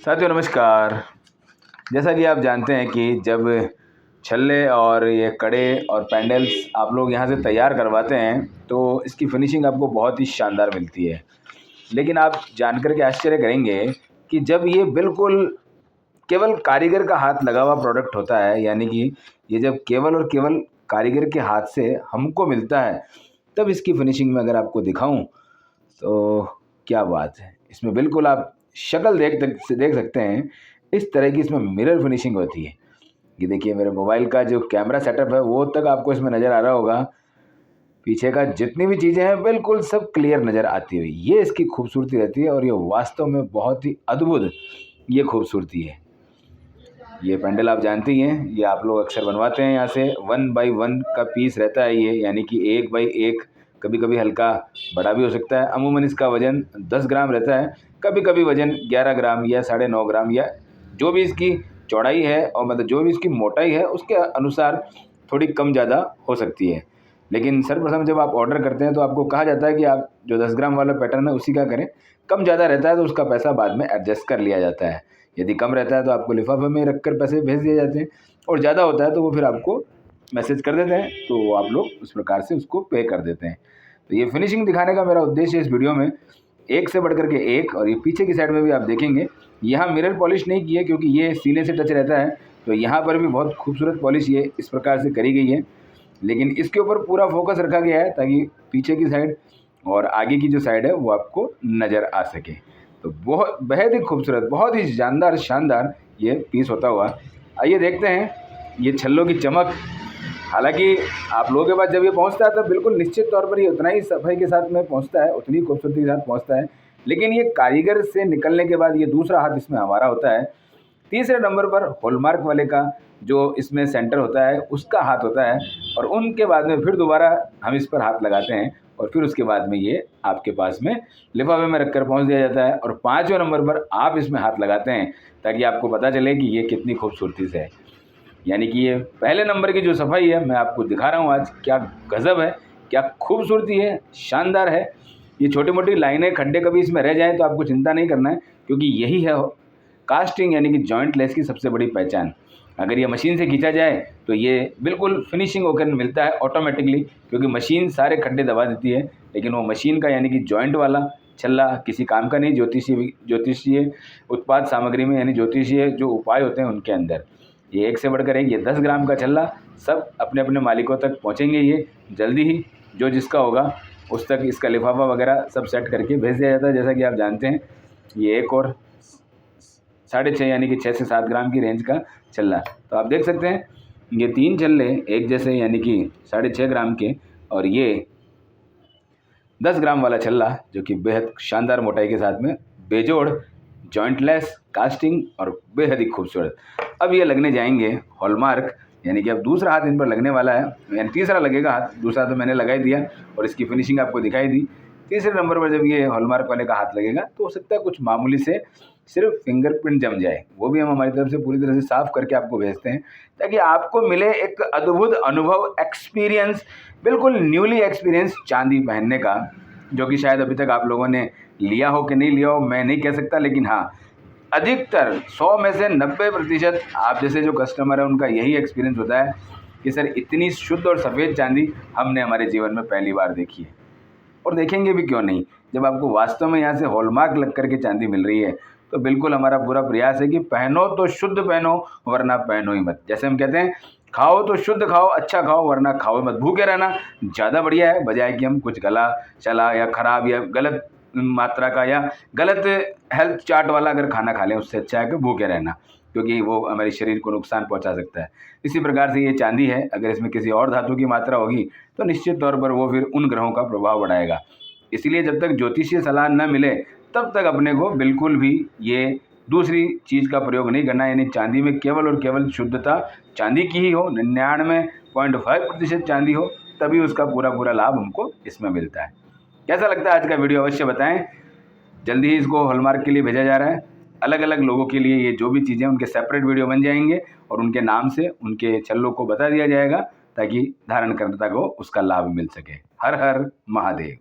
साथियों नमस्कार। जैसा कि आप जानते हैं कि जब छल्ले और ये कड़े और पैंडल्स आप लोग यहाँ से तैयार करवाते हैं तो इसकी फिनिशिंग आपको बहुत ही शानदार मिलती है। लेकिन आप जानकर के आश्चर्य करेंगे कि जब ये बिल्कुल केवल कारीगर का हाथ लगा हुआ प्रोडक्ट होता है, यानी कि ये जब केवल और केवल कारीगर के हाथ से हमको मिलता है, तब इसकी फिनिशिंग में अगर आपको दिखाऊं तो क्या बात है। इसमें बिल्कुल आप शक्ल देख सकते हैं, इस तरह की इसमें मिरर फिनिशिंग होती है। ये देखिए मेरे मोबाइल का जो कैमरा सेटअप है वो तक आपको इसमें नज़र आ रहा होगा। पीछे का जितनी भी चीज़ें हैं बिल्कुल सब क्लियर नज़र आती हुई, ये इसकी खूबसूरती रहती है और ये वास्तव में बहुत ही अद्भुत ये खूबसूरती है। ये पैंडल आप जानते ही हैं, ये आप लोग अक्सर बनवाते हैं। यहाँ से 1 बाई 1 का पीस रहता है ये, यानी कि 1 बाई 1, कभी कभी हल्का बड़ा भी हो सकता है। अमूमन इसका वज़न 10 ग्राम रहता है, कभी कभी वज़न 11 ग्राम या 9.5 ग्राम, या जो भी इसकी चौड़ाई है और मतलब जो भी इसकी मोटाई है उसके अनुसार थोड़ी कम ज़्यादा हो सकती है। लेकिन सर्वप्रथम जब आप ऑर्डर करते हैं तो आपको कहा जाता है कि आप जो 10 ग्राम वाला पैटर्न है उसी का करें। कम ज़्यादा रहता है तो उसका पैसा बाद में एडजस्ट कर लिया जाता है। यदि कम रहता है तो आपको लिफाफे में रख कर पैसे भेज दिए जाते हैं, और ज़्यादा होता है तो वो फिर आपको मैसेज कर देते हैं, तो आप लोग उस प्रकार से उसको पे कर देते हैं। तो ये फिनिशिंग दिखाने का मेरा उद्देश्य इस वीडियो में एक से बढ़ कर के एक। और ये पीछे की साइड में भी आप देखेंगे यहाँ मिरर पॉलिश नहीं की है, क्योंकि ये सीने से टच रहता है, तो यहाँ पर भी बहुत खूबसूरत पॉलिश ये इस प्रकार से करी गई है। लेकिन इसके ऊपर पूरा फोकस रखा गया है ताकि पीछे की साइड और आगे की जो साइड है वो आपको नज़र आ सके। तो बहुत बेहद ही खूबसूरत, बहुत ही शानदार ये पीस होता हुआ। आइए देखते हैं ये छल्लों की चमक। हालांकि आप लोगों के पास जब ये पहुंचता है तो बिल्कुल निश्चित तौर पर ये उतना ही सफाई के साथ में पहुंचता है, उतनी खूबसूरती के साथ पहुंचता है। लेकिन ये कारीगर से निकलने के बाद ये दूसरा हाथ इसमें हमारा होता है। तीसरे नंबर पर हॉलमार्क वाले का जो इसमें सेंटर होता है उसका हाथ होता है, और उनके बाद में फिर दोबारा हम इस पर हाथ लगाते हैं और फिर उसके बाद में ये आपके पास में लिफाफे में रखकर पहुंच दिया जाता है। और पाँचवें नंबर पर आप इसमें हाथ लगाते हैं ताकि आपको पता चले कि ये कितनी खूबसूरती से है। यानी कि ये पहले नंबर की जो सफाई है मैं आपको दिखा रहा हूँ आज, क्या गज़ब है, क्या खूबसूरती है, शानदार है। ये छोटी मोटी लाइनें खड्डे कभी इसमें रह जाएँ तो आपको चिंता नहीं करना है, क्योंकि यही है कास्टिंग यानी कि जॉइंट लेस की सबसे बड़ी पहचान। अगर ये मशीन से खींचा जाए तो ये बिल्कुल फिनिशिंग होकर मिलता है ऑटोमेटिकली, क्योंकि मशीन सारे खड्डे दबा देती है। लेकिन वो मशीन का यानी कि जॉइंट वाला छल्ला किसी काम का नहीं, ज्योतिषीय उत्पाद सामग्री में, यानी ज्योतिषीय जो उपाय होते हैं उनके अंदर ये एक से बढ़कर एक। ये 10 ग्राम का छल्ला सब अपने अपने मालिकों तक पहुँचेंगे। ये जल्दी ही जो जिसका होगा उस तक इसका लिफाफा वगैरह सब सेट करके भेज दिया जाता है। जैसा कि आप जानते हैं ये एक और 6.5 यानी कि 6 से 7 ग्राम की रेंज का छल्ला। तो आप देख सकते हैं ये 3 छल्ले एक जैसे यानी कि 6.5 ग्राम के, और ये 10 ग्राम वाला छल्ला जो कि बेहद शानदार मोटाई के साथ में बेजोड़ जॉइंटलेस कास्टिंग और बेहद ही खूबसूरत। अब ये लगने जाएंगे हॉलमार्क, यानी कि अब दूसरा हाथ इन पर लगने वाला है, यानी तीसरा लगेगा हाथ, दूसरा तो मैंने लगा ही दिया और इसकी फिनिशिंग आपको दिखाई दी। तीसरे नंबर पर जब ये हॉलमार्क वाले का हाथ लगेगा तो हो सकता है कुछ मामूली से सिर्फ फिंगरप्रिंट जम जाए, वो भी हम हमारी तरफ से पूरी तरह से साफ़ करके आपको भेजते हैं ताकि आपको मिले एक अद्भुत अनुभव, एक्सपीरियंस, बिल्कुल न्यूली एक्सपीरियंस चांदी पहनने का, जो कि शायद अभी तक आप लोगों ने लिया हो कि नहीं लिया हो मैं नहीं कह सकता। लेकिन हाँ, अधिकतर 100 में से 90% आप जैसे जो कस्टमर है उनका यही एक्सपीरियंस होता है कि सर इतनी शुद्ध और सफ़ेद चांदी हमने हमारे जीवन में पहली बार देखी है, और देखेंगे भी क्यों नहीं। जब आपको वास्तव में यहाँ से हॉलमार्क लग करके चांदी मिल रही है तो बिल्कुल हमारा पूरा प्रयास है कि पहनो तो शुद्ध पहनो, वरना पहनो ही मत। जैसे हम कहते हैं खाओ तो शुद्ध खाओ, अच्छा खाओ, वरना खाओ मत। भूखे रहना ज़्यादा बढ़िया है, बजाय कि हम कुछ गला चला या ख़राब या गलत मात्रा का या गलत हेल्थ चार्ट वाला अगर खाना खा लें, उससे अच्छा है कि भूखे रहना, क्योंकि वो हमारे शरीर को नुकसान पहुंचा सकता है। इसी प्रकार से ये चांदी है, अगर इसमें किसी और धातु की मात्रा होगी तो निश्चित तौर पर वो फिर उन ग्रहों का प्रभाव बढ़ाएगा। इसलिए जब तक ज्योतिषीय सलाह न मिले तब तक अपने को बिल्कुल भी ये दूसरी चीज़ का प्रयोग नहीं करना, यानी चांदी में केवल और केवल शुद्धता चांदी की ही हो, 99.5% चांदी हो, तभी उसका पूरा लाभ हमको इसमें मिलता है। कैसा लगता है आज का वीडियो अवश्य बताएं। जल्दी ही इसको हॉलमार्क के लिए भेजा जा रहा है। अलग अलग लोगों के लिए ये जो भी चीज़ें उनके सेपरेट वीडियो बन जाएंगे और उनके नाम से उनके छल्लों को बता दिया जाएगा ताकि धारणकर्ता को उसका लाभ मिल सके। हर हर महादेव।